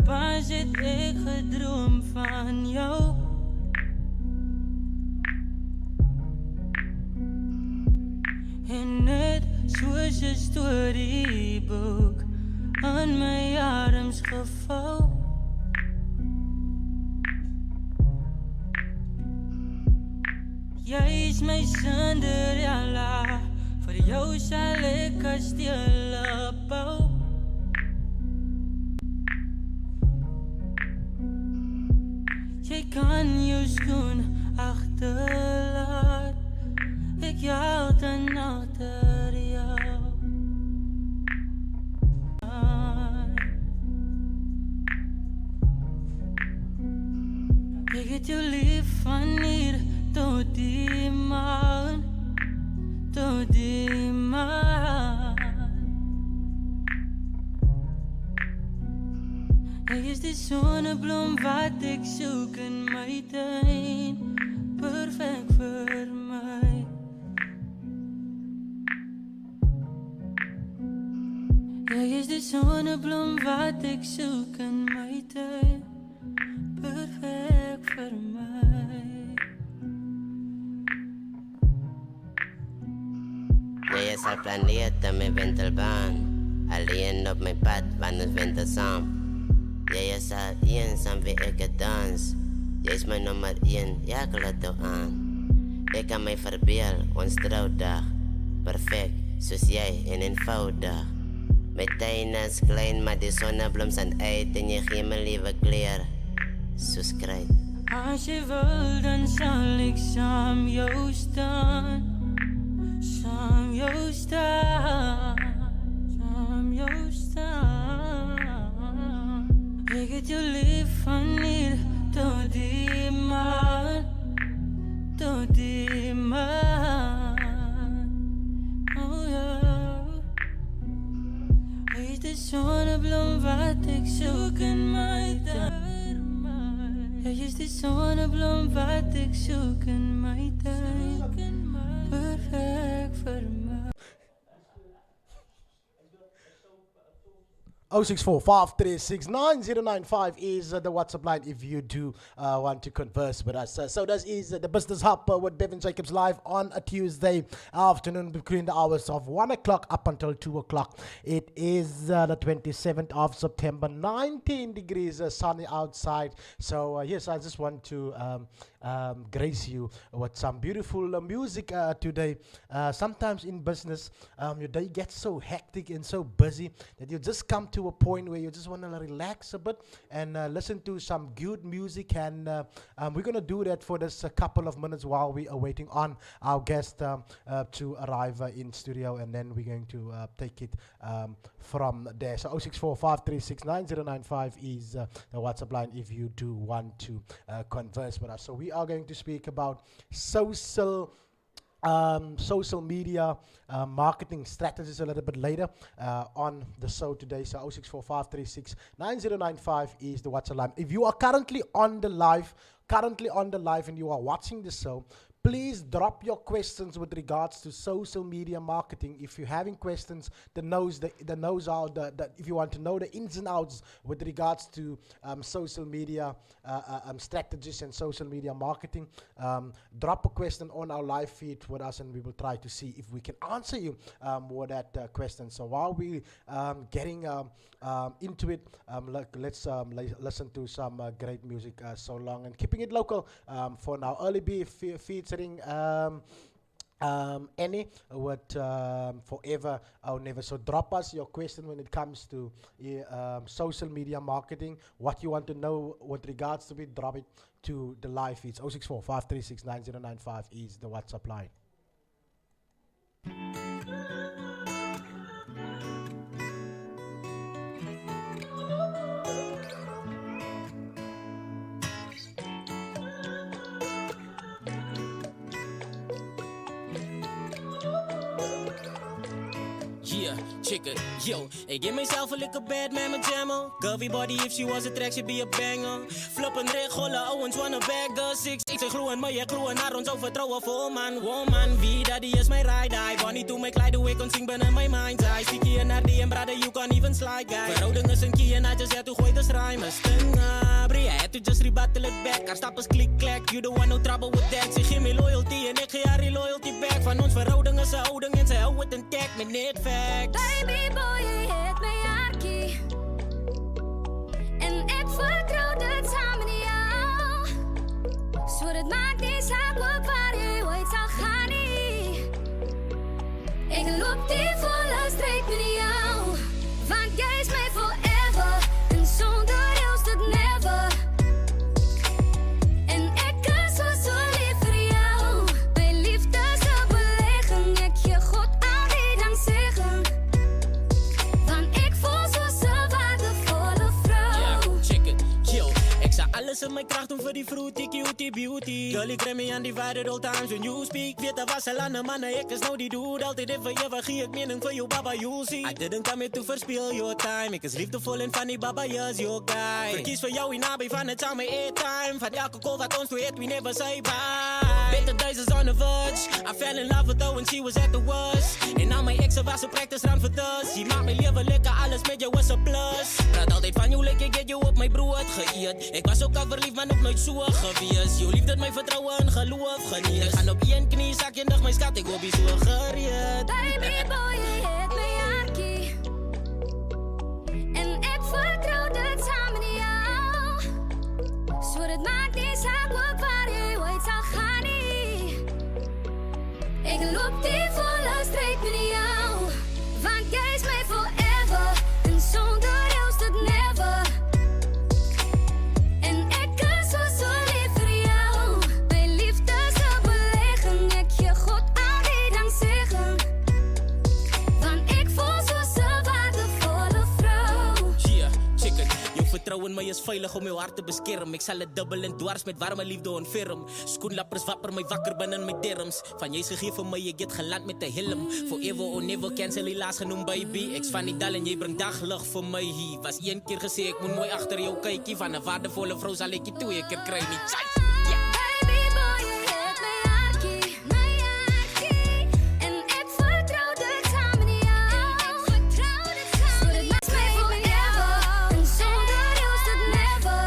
Pas het ek gedroom van jou. En net soos 'n storieboek aan my arms gevou. Jy is my Cinderella, vir jou sal ek kastele bou. Jy kan jou skoen agterlaat, ek jaag dan achter jou. Ek het jou lief van hier tot die maan, tot die maan. Jy is die sonneblom wat ek soek in my tuin, perfek vir my. Jy is die sonneblom wat ek soek in my tuin, perfek vir my. Jy is al planeet in my wentelbaan, alleen op my pad van ons winter saam. Jy is al eensaam wie ek het dans, jy is my nummer 1, ja ek laat jou aan. Ek kan my verbeel, ons trouwdag, perfek, soos jy en eenvoudig. My tuin is klein, maar die sonneblom zijn uit en jy gee my liewe kleur, soos kruid. As jy wil, dan sal ek saam jou staan, saam jou staan, saam jou staan. Ek het jou lief van hier tot die maan, tot die maan. Oh ja, hy is die sonneblom wat ek soek in my tuin. Hy is die sonneblom wat ek soek in my tuin, perfek vir my. 0645369095 is the WhatsApp line if you do want to converse with us. So this is the Business Hub with Bevan Jacobs live on a Tuesday afternoon between the hours of 1 o'clock up until 2 o'clock. It is the 27th of September, 19 degrees sunny outside. So yes, I just want to grace you with some beautiful music today. Sometimes in business, your day gets so hectic and so busy that you just come to a point where you just want to relax a bit and listen to some good music, and we're going to do that for this couple of minutes while we are waiting on our guest to arrive in studio, and then we're going to take it from there. So 0645369095 is the WhatsApp line if you do want to converse with us. So we are going to speak about social media marketing strategies a little bit later on the show today. So 0645369095 is the WhatsApp line. If you are currently on the live and you are watching the show, please drop your questions with regards to social media marketing. If you're having questions, if you want to know the ins and outs with regards to social media strategies and social media marketing, drop a question on our live feed with us, and we will try to see if we can answer you with that question. So while we getting into it, let's listen to some great music so long, and keeping it local for now. Early B featuring Annie with Forever or Never. So drop us your question when it comes to social media marketing. What you want to know with regards to it, drop it to the live feeds. 0645369095 is the WhatsApp line. Yeah, check it, yo. Ik give myself a little bad man met jammer. Curvy body, if she was a track, she'd be a banger. Flippin' regolen, owens wanna bagger. Six, ik zeg gloeien, maar je gloeien naar ons overtrouwen voor man. Woman, wie dat die is mijn ride-eye. Bonnie to make like the way kon zing binnen mijn mind's eye. Sticky en naar die en brother, you can't even slide guy. Verhouding is een key en I just had to gooi de schrijmen. Stinga, brie, I had to just rebuttal it back. Haar stappers klik, klak, you the one no trouble with that. Ze geef me loyalty en ik geef haar die loyalty back. Van ons verhouding is een houding en ze hou het intact met net facts. Baby boy, je heet mij Arkie. En ik vertrouw dit samen in jou. Zo het maakt niet uit op waar je ooit zal gaan. Ik loop die volle strijd met jou. Want jij is mij forever. En zonder jou is het never. En ik is zo lief voor jou. Bij liefde te beleggen. Ik je God aan die dan zeggen. Want ik voel zo'n waardevolle vrouw. Ja, check it, chill. Ik zou alles in mijn kracht doen voor die fruity cutie beauty. Girl, ik rem me aan divided all times when you speak. Weet dat was al aan de mannen, ik is nou die dude. Altijd even je vergeet, mening voor jou, baba, you'll see. I didn't come here to verspil your time. Ik is liefdevol en funny, baba, yes, your guy. Verkies voor jou in nabij van het samen time. Van elke call wat ons toe we never say bye. Better days is on the verge. I fell in love with her when she was at the worst. En al mijn exen was een practice run voor dus. Je maakt mijn leven lekker, alles met jou was een plus. Praat altijd van jou, lekker, get you op mijn broer geëerd. Ik was ook al verliefd, maar nog nooit zo geweest. Je liefde, mijn vertrouwen en geloof geniet. Ik ga op één knie, zak je nog mijn schat, ik hoop je zo gereed. Baby boy, je heet mij Arkie. En ik vertrouw dit samen in jou. Zo het maakt niet uit op waar je ooit zal gaan. Ik loop die volle strijd met jou. Want jij is mij forever. En zonder jou is het never. En ik is zo lief voor jou. Bij liefde te beleggen. Ik je God aan die dan zeggen. Want ik voel zo'n waardevolle vrouw. Yeah, check it. Je vertrouwen mij is veilig om jouw hart te beschermen. Ik zal het dubbel en dwars met warme liefde ontferm. Schoenlappers wapper mij wakker binnen mijn derms. Van jij gegeven mij, je get geland met de helm. Forever or never, cancel helaas genoemd baby. Ex van die dal en jij brengt daglicht voor mij hier. Was één keer gezegd, ik moet mooi achter jou kijken. Van een waardevolle vrouw zal ik je 2 keer krijgen. Niet chance. Baby boy, je heet mij Arkie. En ik vertrouw dit samen in jou. Zo dit maakt mij forever. En zonder jou is het never.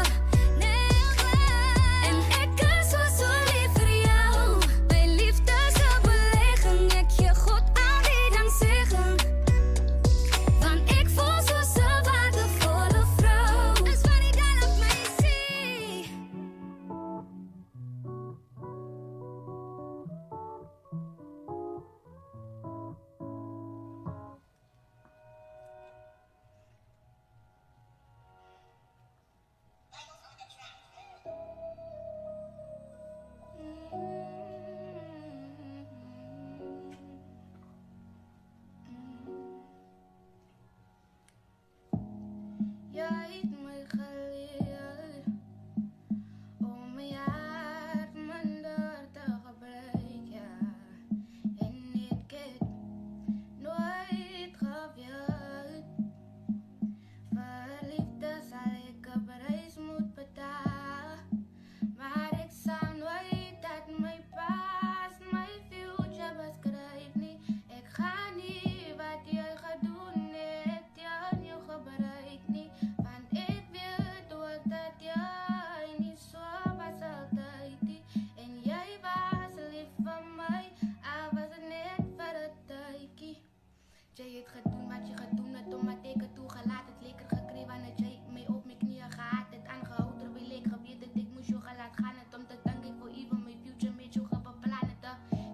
En ik is zo lief voor jou. Bij liefde te beleggen. Ik je God aan die dan zeggen. Want ik voel zo'n waardevolle vrouw. Dus wat ik dan op mij zie. Jij hebt mij geleerd om mijn hart minder te gebruiken. En ik heb nooit gewild. Verliefde zal ik een prijs moeten betalen. Maar ik zal nooit uit mijn past, mijn future beschrijven. Nee, ik ga niet wat jij gaat doen, net jou niet gebruikt. Nee, want ik weet ook dat jij niet zo was altijd. Nee. En jij was lief van mij, al was het net voor het tijdje. Jij het gedaan wat je gedaan het omdat ik het toegelaten. Het lekker gekregen aan het jij mij op mijn knieën gehad. Het aangehouden terwijl ik gebeurde dat ik moest je laten gaan. Het om te danken voor even mijn future met je beplannen.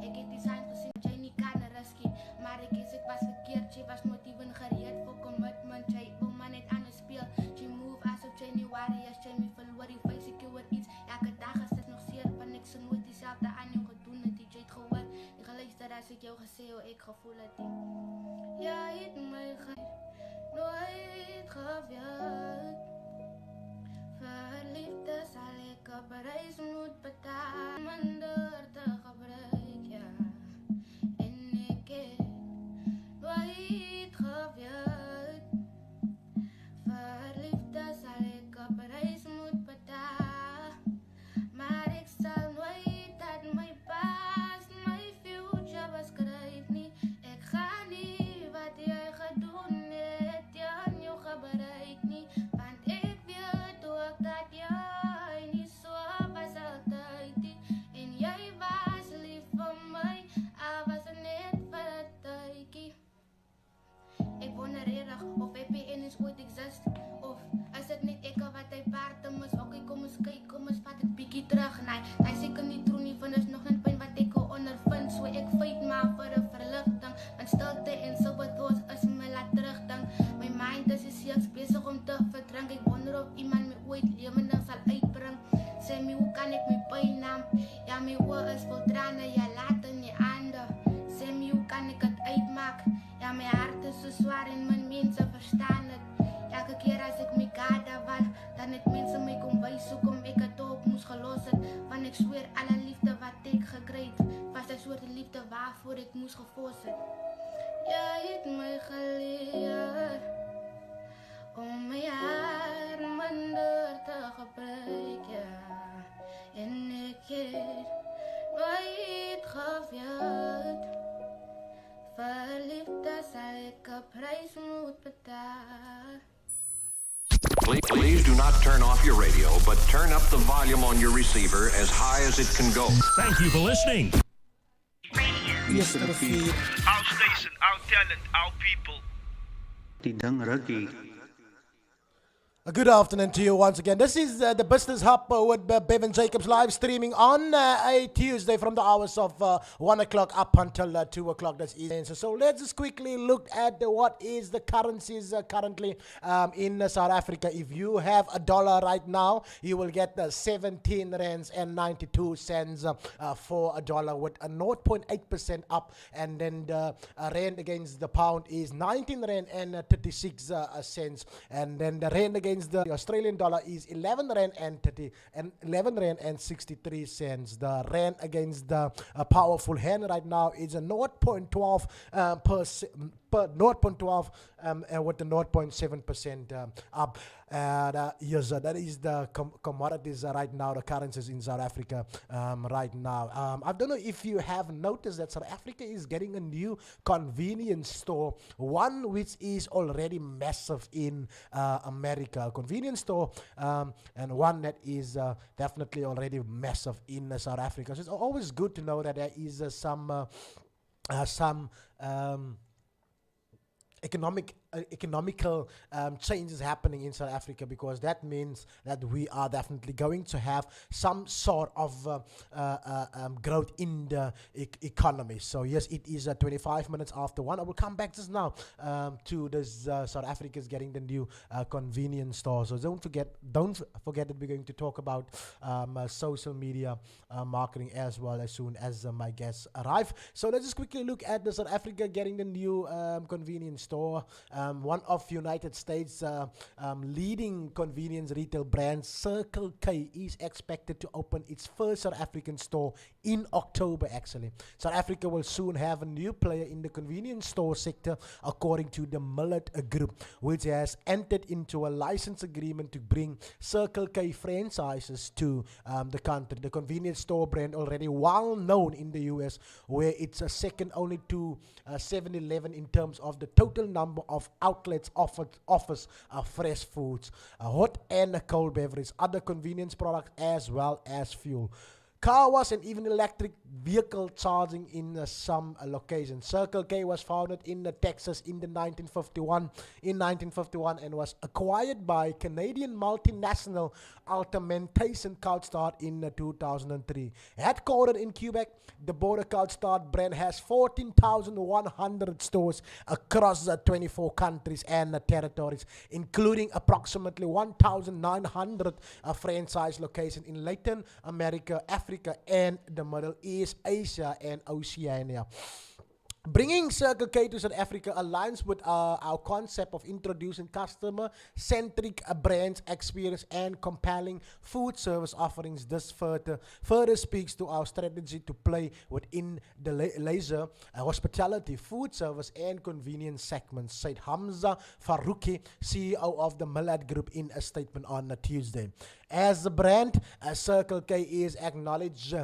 Ik heb die signs gezien dat jij niet kan risken. Maar ik was verkeerd, jij was nooit even gereed voor commitment. Jij wil maar net aan het speel. Jij move alsof jij niet waar is. Jij me verloor, die face ik weer iets. Elke dag is het nog zeer, van ik ze nooit diezelfde aan jou gedoen. Die jij het gehoord. Ik geluisterd als ik jou gezegd hoe ik gevoel het. Jij hebt mij nooit gewild. Verliefde zal ik op reis moet betalen. Minder te gebruiken. En ik heb nooit gewild. dat jy nie so was altyd nie. En jy was lief vir my, al was het net vir 'n tydjie. Ek wonder regtig of happy endings ooit exist, of is dit net ek wat hy paarte mis? Okay, kom ons kyk, kom ons vat dit bietjie terug. Nee, hy seker nie true nie, want is nog net pyn wat ek ondervind. So ek fight maar vir 'n verligting, want stilte en sober thoughts is my laat terugdink. My mind is steeds besig om te verdrink. Ek wonder of iemand my ooit lewendig sal uitbring. Sê my, hoe kan ek my pyn naam? Ja, my oor is vol trane, ja, laat in die ander. Sê my, hoe kan ek het uitmaak? Ja, my hart is so zwaar en mijn mensen verstaan het. Elke keer als ik my kade val, dan het mense my kom wys hoe kom ek het op moes gelos het. Want ek zweer alle liefde wat ek gekry het, was die soort liefde waarvoor ek moes gefos het. Jy het my geleer om my hart minder te gebruik, ja. En ek het nooit geweet, vir liefde sal ek 'n prys moet betaal. Please do not turn off your radio, but turn up the volume on your receiver as high as it can go. Thank you for listening. Our station, our talent, our people. Die ding rukkie. A good afternoon to you once again. This is the Business Hub with Bevan Jacobs live streaming on a Tuesday from the hours of 1 o'clock up until 2 o'clock. That's evening. So let's just quickly look at what is the currencies currently in South Africa. If you have a dollar right now, you will get 17 rands and 92 cents for a dollar, with a 0.8% up. And then the rand against the pound is 19 rand and 36 cents. And then the rand against the Australian dollar is 11 rand and 63 cents. The rand against the powerful hand right now is a 0.12 0.12 with the 0.7% up. Yes, that is the commodities right now, the currencies in South Africa right now. I don't know if you have noticed that South Africa is getting a new convenience store, one which is already massive in America. A convenience store, and one that is definitely already massive in South Africa. So it's always good to know that there is some economical changes happening in South Africa, because that means that we are definitely going to have some sort of growth in the economy. So yes, it is 25 minutes after 1. I will come back just now to this South Africa is getting the new convenience store. So don't forget that we're going to talk about social media marketing as well as soon as my guests arrive. So let's just quickly look at the South Africa getting the new convenience store. One of United States leading convenience retail brand, Circle K, is expected to open its first South African store in October, actually. South Africa will soon have a new player in the convenience store sector, according to the Millet Group, which has entered into a license agreement to bring Circle K franchises to the country. The convenience store brand, already well known in the US, where it's a second only to 7-Eleven in terms of the total number of outlets offers fresh foods, hot and cold beverage, other convenience products, as well as fuel, car wash, and even electric vehicle charging in some locations. Circle K was founded in Texas in 1951 and was acquired by Canadian multinational Alimentation Couche-Tard in 2003. Headquartered in Quebec, the Border Couche-Tard brand has 14,100 stores across 24 countries and territories, including approximately 1,900 franchise locations in Latin America, Africa, and the Middle East, Asia, and Oceania. Bringing Circle K to South Africa aligns with our concept of introducing customer-centric brands, experience, and compelling food service offerings. This further speaks to our strategy to play within the leisure, hospitality, food service, and convenience segments, said Hamza Farouki, CEO of the Millet Group, in a statement on Tuesday. As a brand, Circle K is acknowledged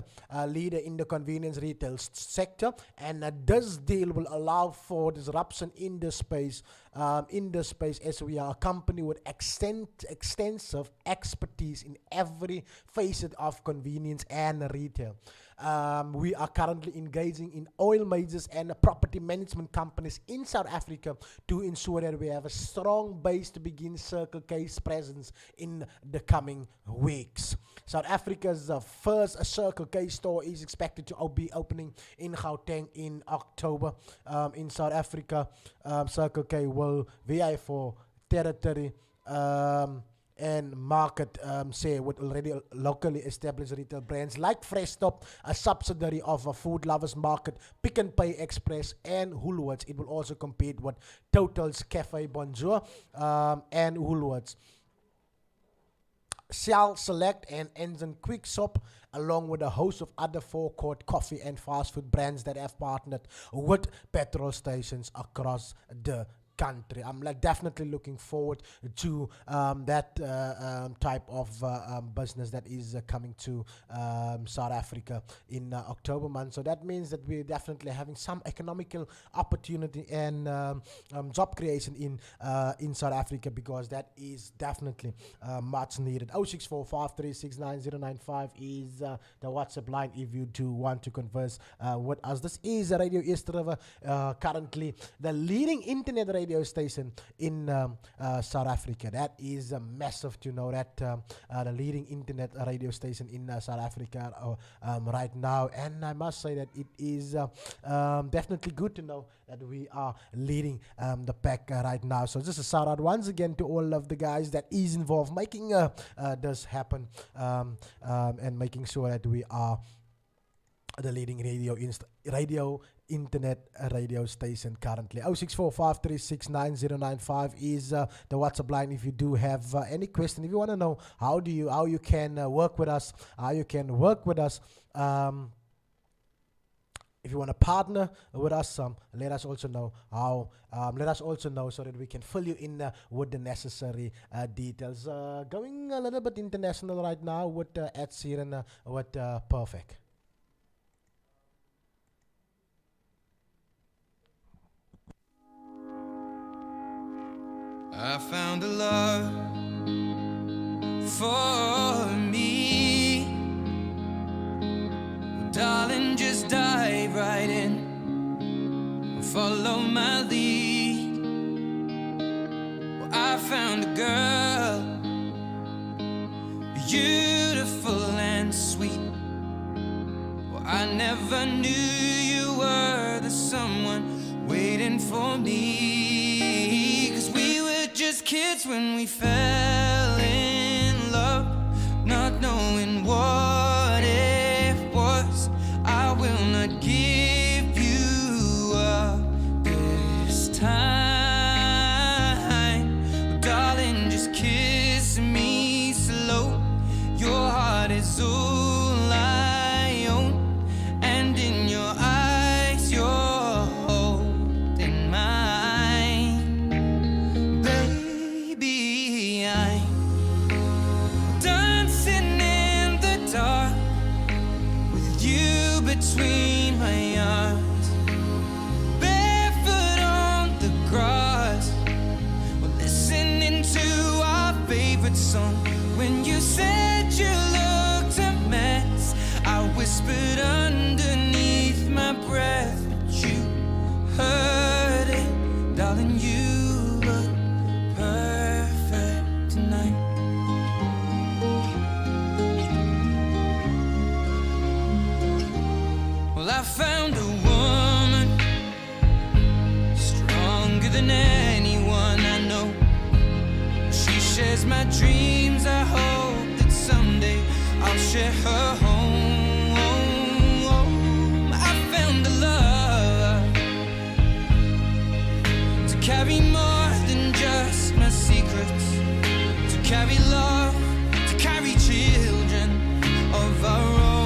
leader in the convenience retail sector, and does deal will allow for disruption in the space. As we are a company with extensive expertise in every facet of convenience and retail. We are currently engaging in oil majors and property management companies in South Africa to ensure that we have a strong base to begin Circle K's presence in the coming weeks. South Africa's first Circle K store is expected to be opening in Gauteng in October. In South Africa, Circle K will vie for territory and market share with already locally established retail brands like Fresh Stop, a subsidiary of Food Lovers Market, Pick n Pay Express, and Woolworths. It will also compete with Total's Cafe Bonjour and Woolworths. Shell Select and Ensign Quick Shop, along with a host of other forecourt coffee and fast food brands that have partnered with petrol stations across the country. I'm definitely looking forward to that type of business that is coming to South Africa in October month. So that means that we're definitely having some economical opportunity and job creation in South Africa, because that is definitely much needed. 0645369095 is the WhatsApp line if you do want to converse with us. This is Radio East River, currently the leading internet radio station in South Africa. That is massive to know that the leading internet radio station in South Africa right now, and I must say that it is definitely good to know that we are leading the pack right now. So just a shout out once again to all of the guys that is involved making this happen, and making sure that we are the leading radio internet radio station currently. 0645369095 is the WhatsApp line if you do have any question. If you want to know how you can work with us, if you want to partner with us, let us also know how. Let us also know so that we can fill you in with the necessary details. Going a little bit international right now with Ed Sheeran with Perfect. I found a love for me. Well, darling, just dive right in and follow my lead. Well, I found a girl, beautiful and sweet. Well, I never knew you were the someone waiting for me. Just kids when we fell in love, not knowing what it was. I will not give you up this time. Oh, darling, just kiss me slow. Your heart is all I own, and in your eyes you're holding mine. Between my arms, barefoot on the grass, we're listening to our favorite song. When you said you looked a mess, I whispered underneath my breath, but you heard it, darling. You look perfect tonight. I found a woman stronger than anyone I know. She shares my dreams. I hope that someday I'll share her home. I found a love to carry more than just my secrets, to carry love, to carry children of our own.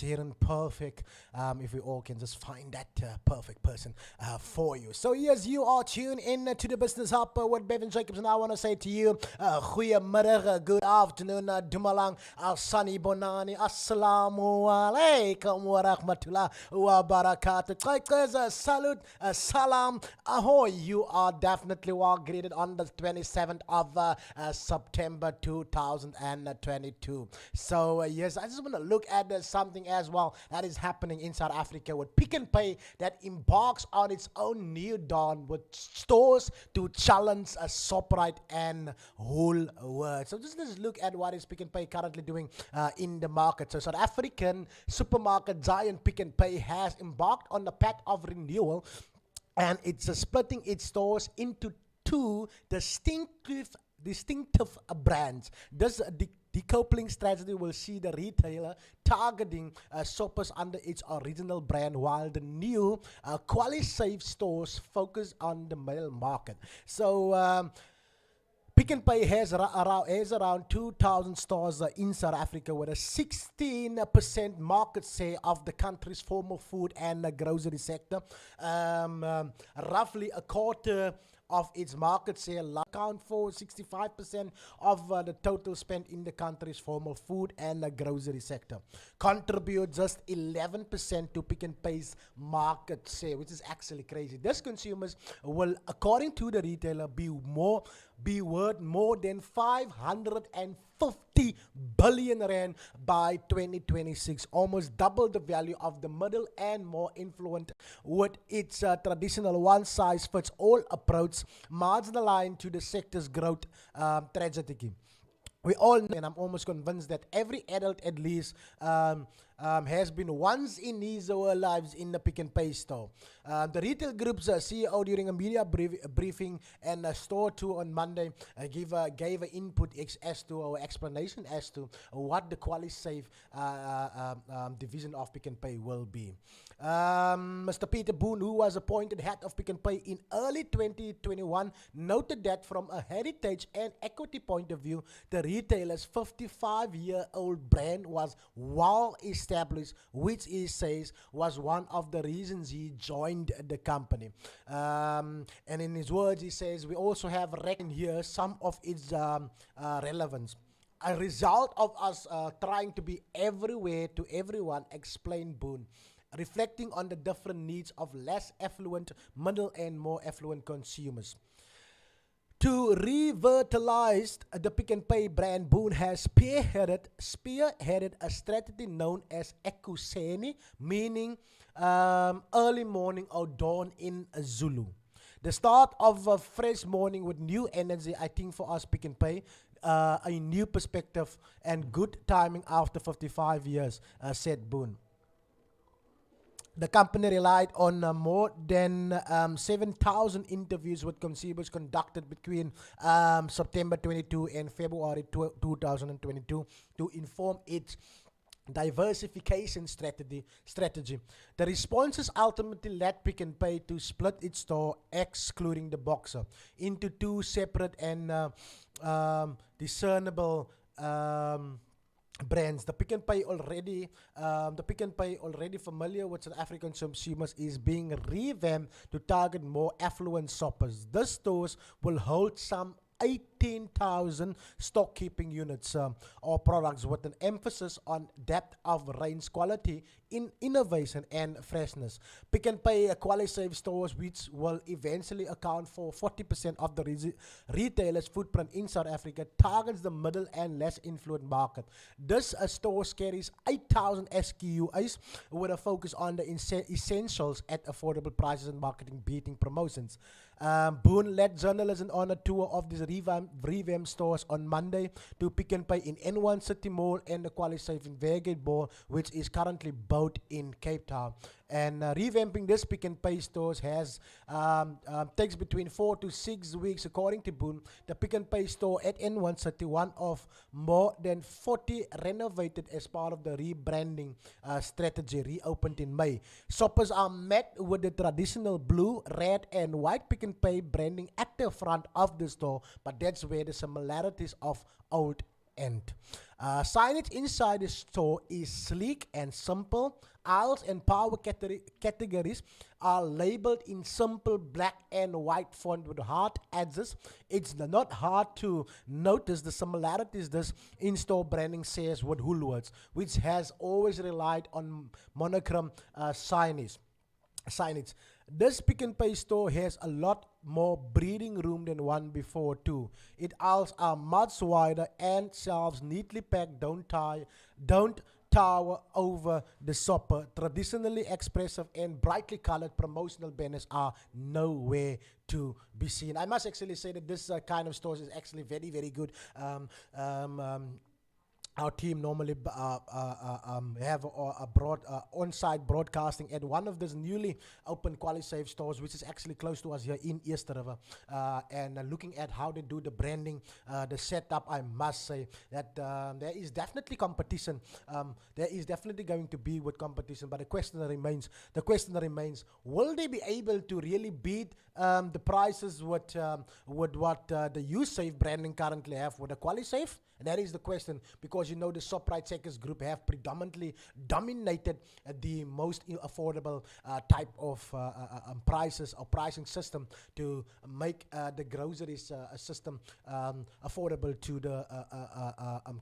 hearing perfect. If we all can just find that perfect person for you. So yes, you are tuned in to the Business Hub with Bevan Jacobs, and I want to say to you, goeiemiddag, good afternoon, Dumalang, Al-Sani Bonani, Assalamu alaikum wa rahmatullah wa barakatuh. Salute, salam, ahoy. You are definitely well greeted on the 27th of September 2022. So yes, I just want to look at something as well that is happening in South Africa with Pick n Pay that embarks on its own new dawn with stores to challenge a Shoprite and Woolworths. So just let's look at what is Pick n Pay currently doing in the market. So South African supermarket giant Pick n Pay has embarked on the path of renewal, and it's splitting its stores into two distinctive brands. This decoupling strategy will see the retailer targeting shoppers under its original brand, while the new QualiSave stores focus on the middle market. So Pick n Pay has around 2,000 stores in South Africa with a 16% market share of the country's formal food and grocery sector. Roughly a quarter of its market share account for 65% of the total spent in the country's formal food and grocery sector. Contribute just 11% to Pick n Pay's market share, which is actually crazy. These consumers will, according to the retailer, be worth more than 550 billion rand by 2026, almost double the value of the middle and more influent, with its traditional one-size-fits-all approach marginalized to the sector's growth trajectory. We all know, and I'm almost convinced that every adult at least has been once in his or her lives in the Pick n Pay store. The retail group's CEO during a media briefing and a store tour on Monday gave an input as to or explanation as to what the QualiSave division of Pick n Pay will be. Mr. Peter Boone, who was appointed head of Pick n Pay in early 2021, noted that from a heritage and equity point of view, the retailer's 55-year-old brand was well established, which he says was one of the reasons he joined the company. And in his words, he says, we also have reckoned here some of its relevance. A result of us trying to be everywhere to everyone, explained Boone, reflecting on the different needs of less affluent, middle and more affluent consumers. To revitalize the Pick n Pay brand, Boone has spearheaded a strategy known as Ekuseni, meaning early morning or dawn in Zulu. The start of a fresh morning with new energy, I think, for us Pick n Pay, a new perspective and good timing after 55 years, said Boone. The company relied on more than 7,000 interviews with consumers conducted between September 22 and February 2022 to inform its diversification strategy. The responses ultimately led Pick n Pay to split its store, excluding the Boxer, into two separate and discernible brands. The Pick n Pay already familiar with South African consumers is being revamped to target more affluent shoppers. The stores will hold some 18,000 stock keeping units or products with an emphasis on depth of range, quality, in innovation and freshness. Pick n Pay QualiSave stores, which will eventually account for 40% of the retailer's footprint in South Africa, targets the middle and less influent market. This store carries 8,000 SKUs with a focus on the essentials at affordable prices and marketing beating promotions. Boone led journalists on a tour of these revamped stores on Monday to Pick n Pay in N1 City Mall and the QualiSave in Veergate Mall, which is currently both in Cape Town. And revamping this Pick n Pay stores takes between 4 to 6 weeks, according to Boone. The Pick n Pay store at N1 City, one of more than 40 renovated as part of the rebranding strategy, reopened in May. Shoppers are met with the traditional blue, red, and white Pick n Pay branding at the front of the store, but that's where the similarities of old end. Signage inside the store is sleek and simple. Aisles and power categories are labeled in simple black and white font with hard edges. It's not hard to notice the similarities this in-store branding shares with Woolworths, which has always relied on monochrome signage. This Pick and Pay store has a lot more breathing room than one before too. Its aisles are much wider and shelves neatly packed don't tower over the shopper. Traditionally expressive and brightly colored promotional banners are nowhere to be seen. I must actually say that this kind of stores is actually very, very good. Our team normally have a broad on-site broadcasting at one of these newly opened QualiSave stores, which is actually close to us here in East River. And looking at how they do the branding, the setup, I must say that there is definitely competition. There is definitely going to be with competition, but the question remains: will they be able to really beat the prices with what the USafe branding currently have with the QualiSafe? And that is the question, because the Shoprite Checkers Group have predominantly dominated the most affordable type of prices or pricing system to make the groceries system affordable to the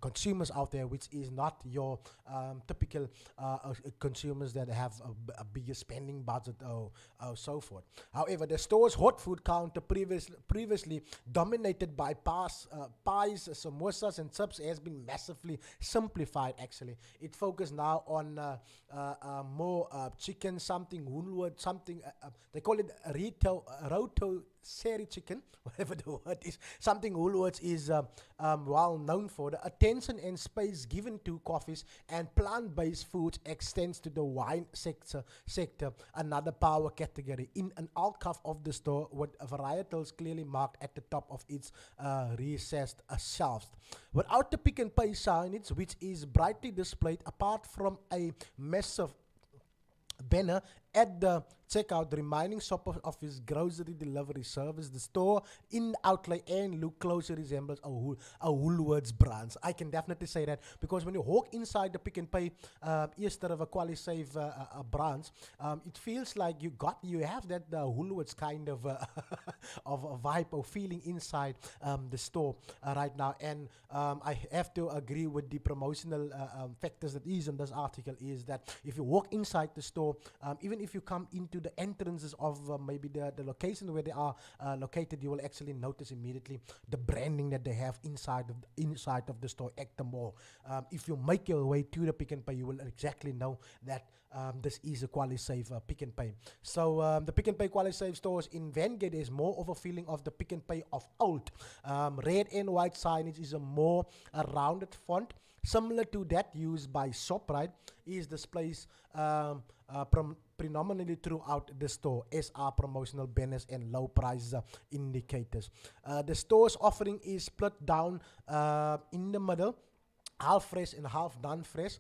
consumers out there, which is not your typical consumers that have a bigger spending budget or so forth. However, the store's hot food counter previously dominated by pies, samosas, and chips has been massively simplified. Actually, it focuses now on more chicken, something Woolworth, something they call it roto seri chicken, whatever the word is, something Woolworths is well known for. The attention and space given to coffees and plant-based foods extends to the wine sector, another power category, in an alcove of the store with varietals clearly marked at the top of its recessed shelves. Without the Pick and Pay signage, which is brightly displayed apart from a massive banner at the checkout reminding shoppers of his grocery delivery service, the store in outlay and look closely resembles a Woolworths branch. I can definitely say that, because when you walk inside the Pick and Pay Easter of a QualiSave branch, it feels like you have that Woolworths kind of of a vibe or feeling inside the store right now. And I have to agree with the promotional factors that is in this article, is that if you walk inside the store, even if you come into the entrances of maybe the location where they are located, you will actually notice immediately the branding that they have inside of the store at the mall. If you make your way to the Pick and Pay, you will exactly know that this is a QualiSave Pick and Pay. So the Pick and Pay QualiSave stores in Vangate is more of a feeling of the Pick and Pay of old. Red and white signage is a more rounded font, similar to that used by ShopRite, is displays predominantly throughout the store, as are promotional banners and low price indicators. The store's offering is split down in the middle, half fresh and half done fresh,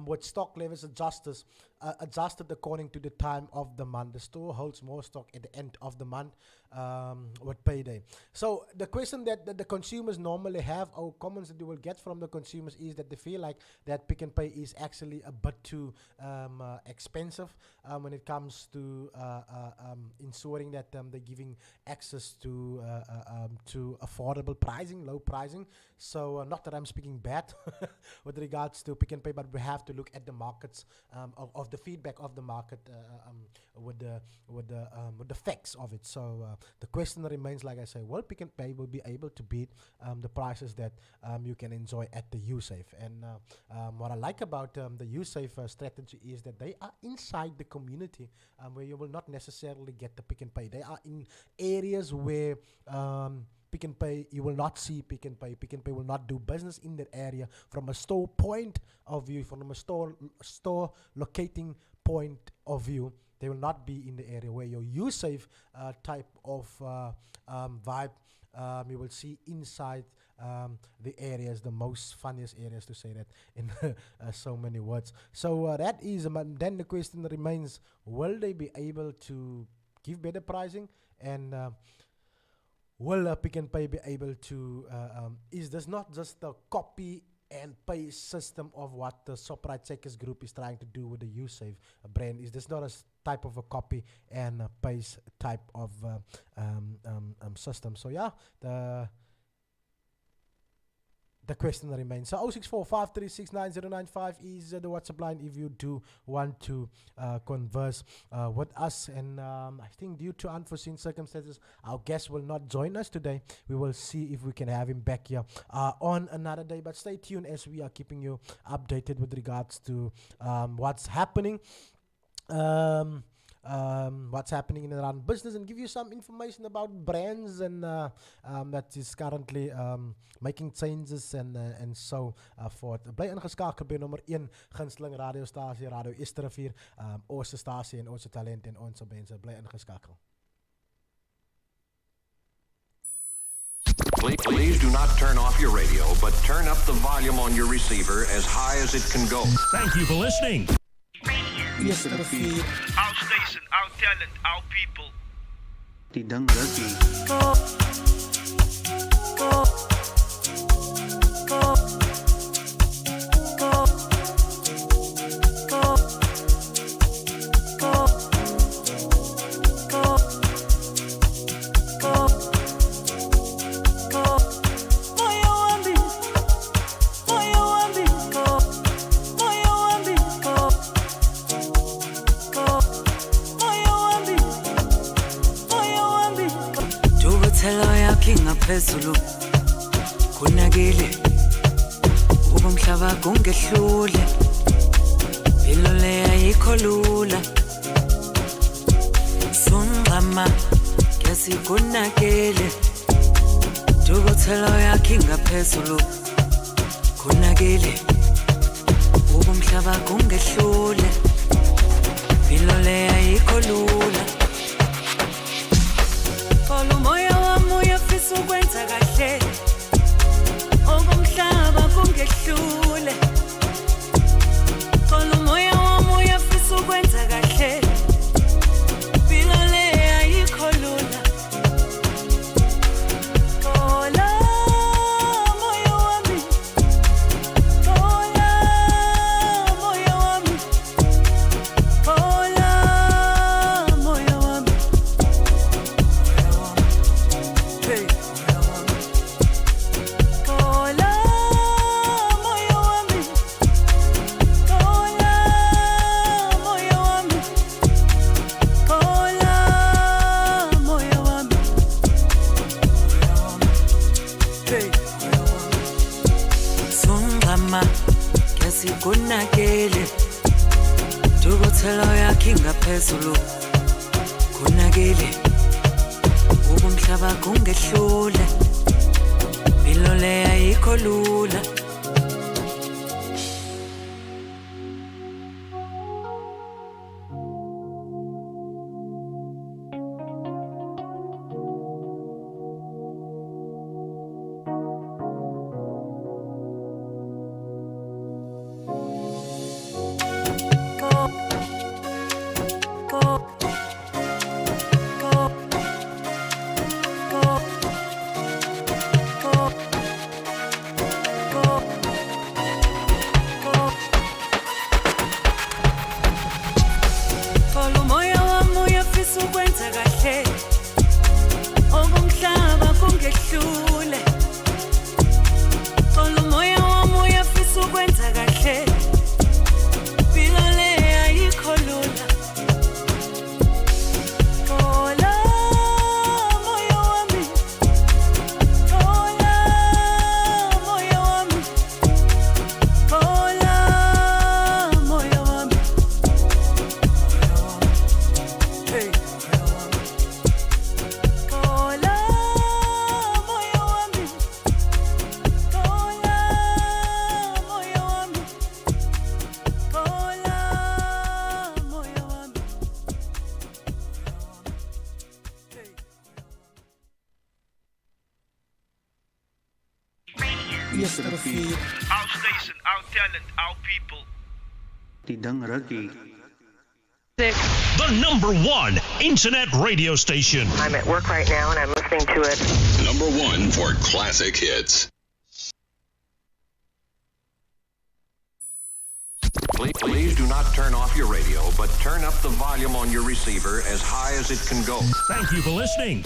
with stock levels adjusted according to the time of the month. The store holds more stock at the end of the month with payday. So the question that the consumers normally have, or comments that you will get from the consumers, is that they feel like that Pick and Pay is actually a bit too expensive when it comes to ensuring that they're giving access to affordable pricing, low pricing. So not that I'm speaking bad with regards to Pick and Pay, but we have to look at the markets of the feedback of the market with the facts of it. So the question remains, like I say, will Pick and Pay will be able to beat the prices that you can enjoy at the USafe? And what I like about the USafe strategy is that they are inside the community where you will not necessarily get the Pick and Pay. They are in areas where Pick and Pay, you will not see Pick and Pay. Pick and Pay will not do business in that area from a store point of view, from a store locating point of view. They will not be in the area where your USafe type of vibe you will see inside the areas, the most funniest areas, to say that in so many words. So that is, then the question remains, will they be able to give better pricing? And will Pick and Pay be able to, is this not just a copy and paste system of what the Shoprite Checkers Group is trying to do with the YouSave brand? Is this not a type of a copy and a paste type of system? So yeah, the question remains. So 0645369095 is the WhatsApp line if you do want to converse with us. And I think due to unforeseen circumstances, our guest will not join us today. We will see if we can have him back here on another day. But stay tuned as we are keeping you updated with regards to what's happening. What's happening in and around business, and give you some information about brands and that is currently making changes and so forth. Bly ingeskakeld by nommer 1 gunsteling radiostasie, Radio Esterrivier, ons stasie en ons talent en ons mense. Bly ingeskakeld. Please do not turn off your radio, but turn up the volume on your receiver as high as it can go. Thank you for listening. Esterrivier, Our station, our talent, our people. die ding rukkie. Phezulu kunakile ubumhlaba kungehlule impilo le ayikho lula sungama ngesikunakile dukuthelo yakhe ngaphezulu kunakile ubumhlaba kungehlule impilo le ayikho lula moya wami uyafisa ukwenza kahle okumhlaba kungehlule moya wami uyafisa ukwenza kahle impilo le ayikho lula moya wami moya wami moya wami kunakele dukuthelo yakhe ngaphezulu kunakele ubumhlaba kungehlule impilo le ayikho lula Esterrivier, Our station, our talent, our people. die ding rukkie. The number one internet radio station. I'm at work right now and I'm listening to it. Number one for classic hits. Please do not turn off your radio, but turn up the volume on your receiver as high as it can go. Thank you for listening.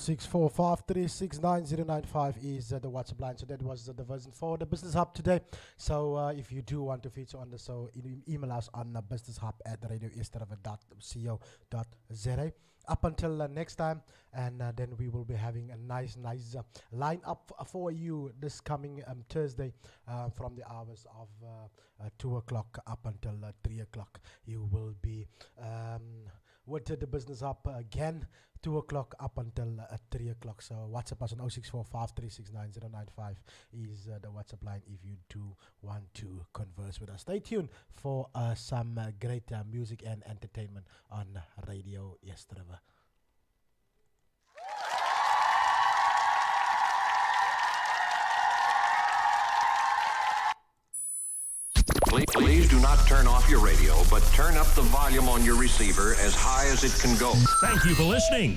0645369095 is the WhatsApp line. So that was the version for the Business Hub today. So if you do want to feature on the show, email us on businesshub@radioeasterava.co.za. Up until next time, and then we will be having a nice line up for you this coming Thursday from the hours of 2 o'clock up until 3 o'clock. You will be with the Business Hub again, 2 o'clock up until 3 o'clock. So WhatsApp us on 0645369095 is the WhatsApp line if you do want to converse with us. Stay tuned for some great music and entertainment on Radio Easterava. Please do not turn off your radio, but turn up the volume on your receiver as high as it can go. Thank you for listening.